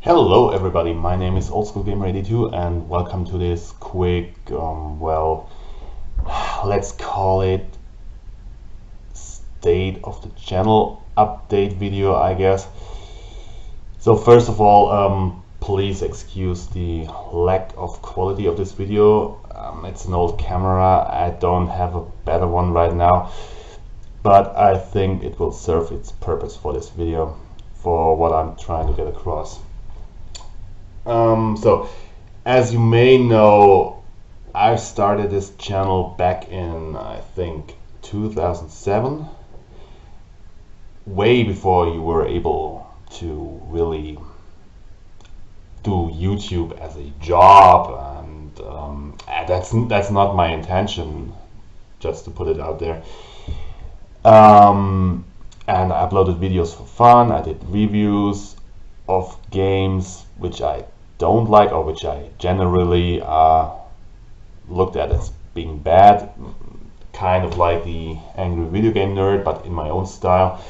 Hello everybody, my name is oldschoolgamer82 and welcome to this quick, let's call it state of the channel update video, I guess. So first of all, please excuse the lack of quality of this video. It's an old camera, I don't have a better one right now, but I think it will serve its purpose for this video, for what I'm trying to get across. So, as you may know, I started this channel back in, I think, 2007, way before you were able to really do YouTube as a job, and that's not my intention, just to put it out there. And I uploaded videos for fun. I did reviews of games which I don't like, or which I generally looked at as being bad, kind of like the angry video game nerd, but in my own style.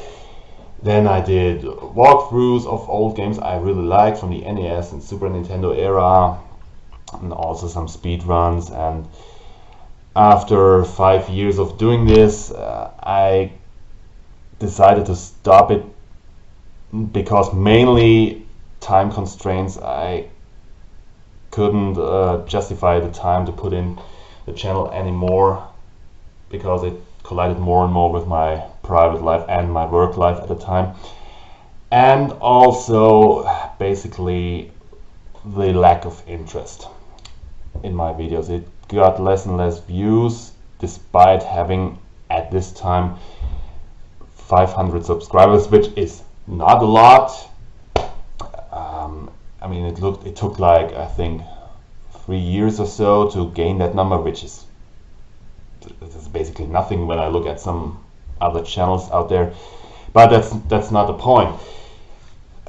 Then I did walkthroughs of old games I really liked from the NES and Super Nintendo era, and also some speed runs. And after 5 years of doing this, I decided to stop it because mainly time constraints. I couldn't justify the time to put in the channel anymore because it collided more and more with my private life and my work life at the time, and also basically the lack of interest in my videos. It got less and less views despite having at this time 500 subscribers, which is not a lot. I mean, it took like, I think, 3 years or so to gain that number, which is basically nothing when I look at some other channels out there. But that's not the point.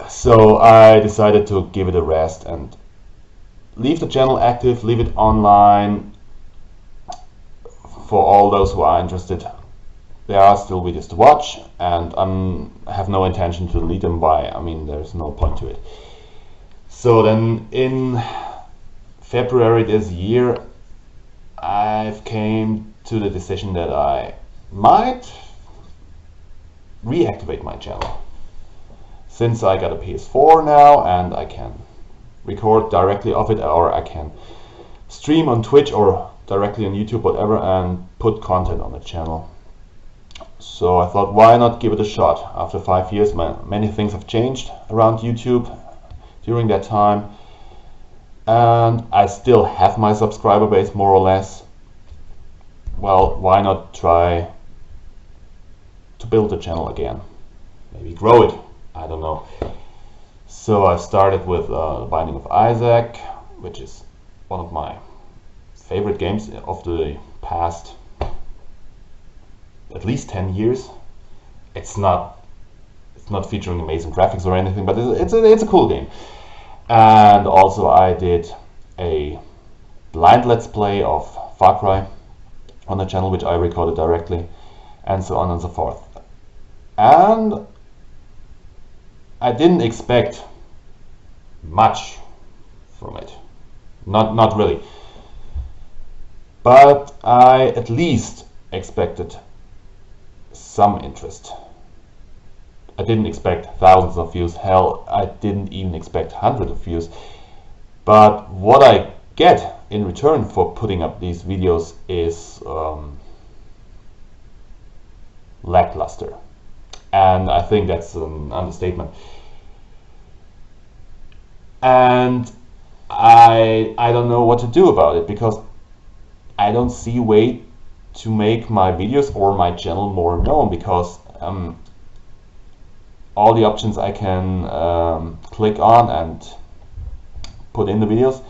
So I decided to give it a rest and leave the channel active, leave it online for all those who are interested. There are still videos to watch, and I have no intention to delete them. I mean, there's no point to it. So then in February this year, I've came to the decision that I might reactivate my channel. Since I got a PS4 now and I can record directly off it, or I can stream on Twitch or directly on YouTube, whatever, and put content on the channel. So I thought, why not give it a shot? After 5 years, many things have changed around YouTube during that time, and I still have my subscriber base more or less. Well, why not try to build the channel again? Maybe grow it, I don't know. So I started with The Binding of Isaac, which is one of my favorite games of the past at least 10 years. It's not featuring amazing graphics or anything, but it's a cool game. And also I did a blind let's play of Far Cry on the channel, which I recorded directly, and so on and so forth. And I didn't expect much from it, not really, but I at least expected some interest. I didn't expect thousands of views, hell, I didn't even expect hundreds of views, but what I get in return for putting up these videos is lackluster, and I think that's an understatement. And I don't know what to do about it, because I don't see a way to make my videos or my channel more known, because all the options I can click on and put in the videos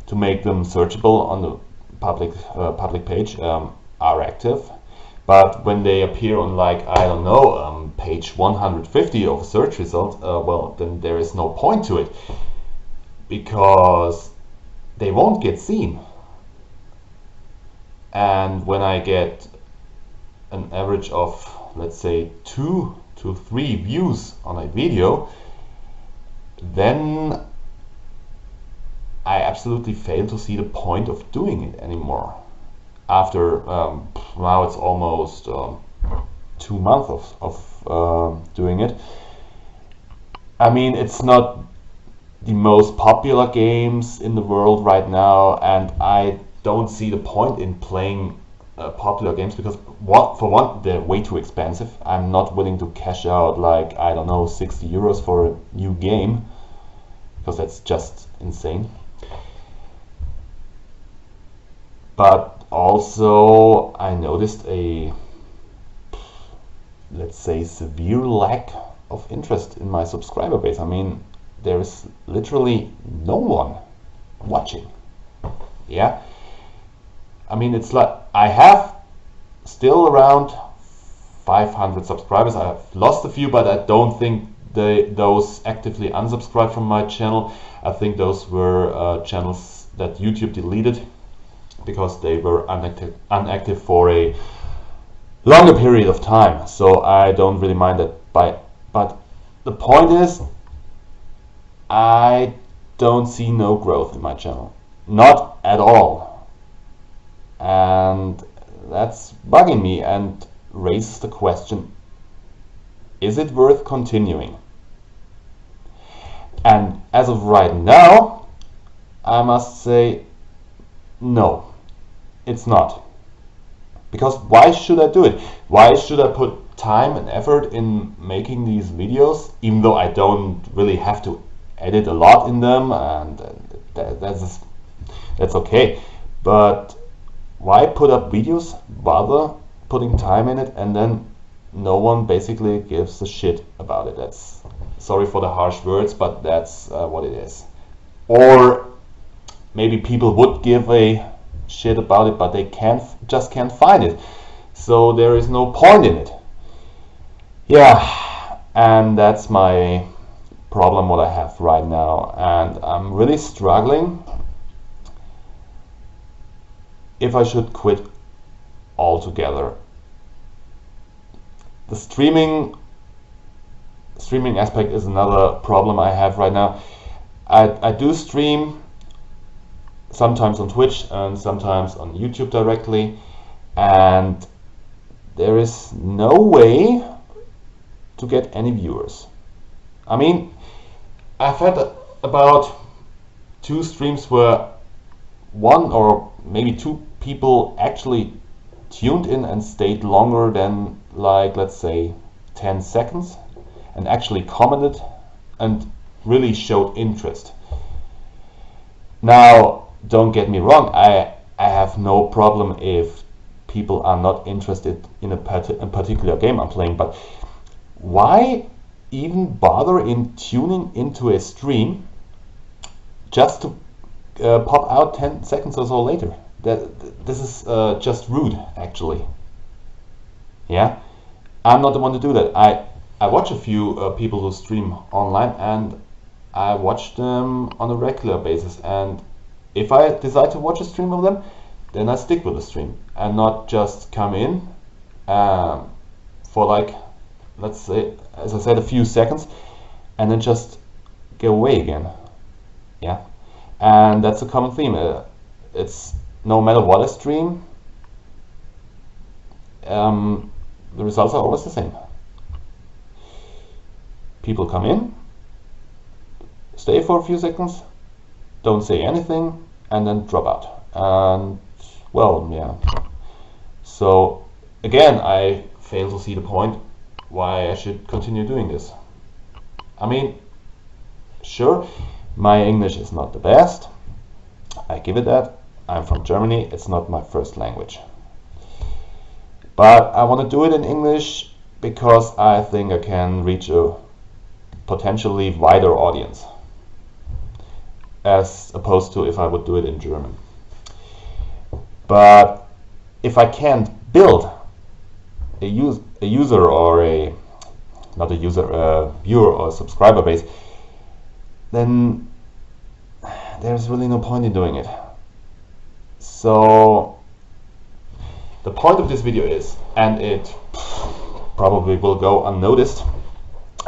to make them searchable on the public page are active, but when they appear on, like, I don't know, page 150 of a search result, well, then there is no point to it, because they won't get seen. And when I get an average of, let's say, 2 to 3 views on a video, then absolutely fail to see the point of doing it anymore. After now it's almost 2 months of doing it. I mean, it's not the most popular games in the world right now, and I don't see the point in playing popular games because for one, they're way too expensive. I'm not willing to cash out like, I don't know, 60 euros for a new game, because that's just insane. But also I noticed a, let's say, severe lack of interest in my subscriber base. I mean, there is literally no one watching. Yeah, I mean, it's like I have still around 500 subscribers. I have lost a few, but I don't think those actively unsubscribed from my channel. I think those were channels that YouTube deleted because they were unactive for a longer period of time. So I don't really mind that. But the point is, I don't see no growth in my channel, not at all, and that's bugging me and raises the question, is it worth continuing? And as of right now, I must say no, it's not. Because why should I do it? Why should I put time and effort in making these videos, even though I don't really have to edit a lot in them, and that's okay. But why put up videos, bother putting time in it, and then no one basically gives a shit about it? That's, sorry for the harsh words, but that's what it is. Or maybe people would give a shit about it, but they just can't find it, so there is no point in it. Yeah, and that's my problem what I have right now, and I'm really struggling if I should quit altogether. The streaming aspect is another problem I have right now. I do stream sometimes on Twitch and sometimes on YouTube directly, and there is no way to get any viewers. I mean, I've had about 2 streams where 1 or maybe 2 people actually tuned in and stayed longer than, like, let's say 10 seconds and actually commented and really showed interest. Now, don't get me wrong, I have no problem if people are not interested in a particular game I'm playing, but why even bother in tuning into a stream just to pop out 10 seconds or so later? This is just rude, actually. Yeah, I'm not the one to do that. I watch a few people who stream online, and I watch them on a regular basis, and if I decide to watch a stream of them, then I stick with the stream and not just come in for, like, let's say, as I said, a few seconds and then just go away again. Yeah, and that's a common theme. It's no matter what I stream, the results are always the same. People come in, stay for a few seconds, don't say anything, and then drop out. And well, yeah. So again, I fail to see the point why I should continue doing this. I mean, sure, my English is not the best, I give it that. I'm from Germany, it's not my first language. But I want to do it in English because I think I can reach a potentially wider audience, as opposed to if I would do it in German. But if I can't build a user or a viewer or subscriber base, then there's really no point in doing it. So the point of this video is, and it probably will go unnoticed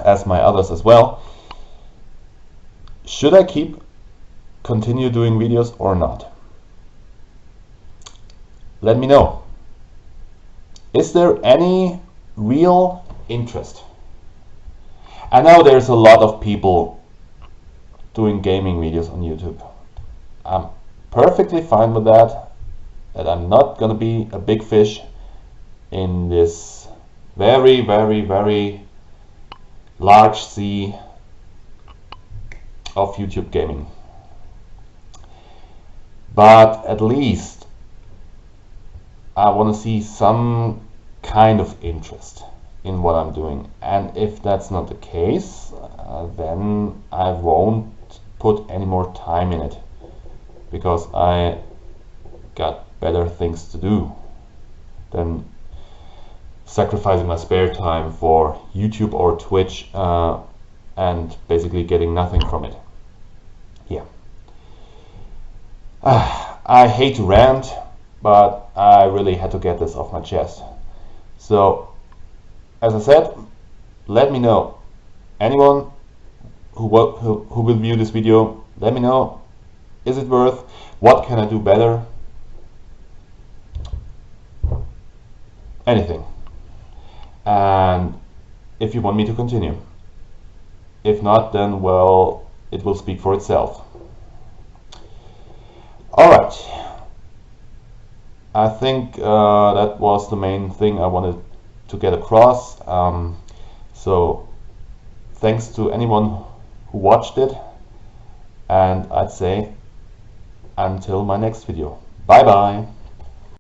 as my others as well, should I keep continue doing videos or not? Let me know. Is there any real interest? I know there's a lot of people doing gaming videos on YouTube. I'm perfectly fine with that, that I'm not gonna be a big fish in this very, very, very large sea of YouTube gaming. But at least I want to see some kind of interest in what I'm doing, and if that's not the case, then I won't put any more time in it, because I got better things to do than sacrificing my spare time for YouTube or Twitch and basically getting nothing from it. Yeah. I hate to rant, but I really had to get this off my chest. So, as I said, let me know. Anyone who will view this video, let me know. Is it worth? What can I do better? Anything. And if you want me to continue. If not, then well, it will speak for itself. Alright. I think that was the main thing I wanted to get across. So thanks to anyone who watched it, and I'd say until my next video. Bye bye.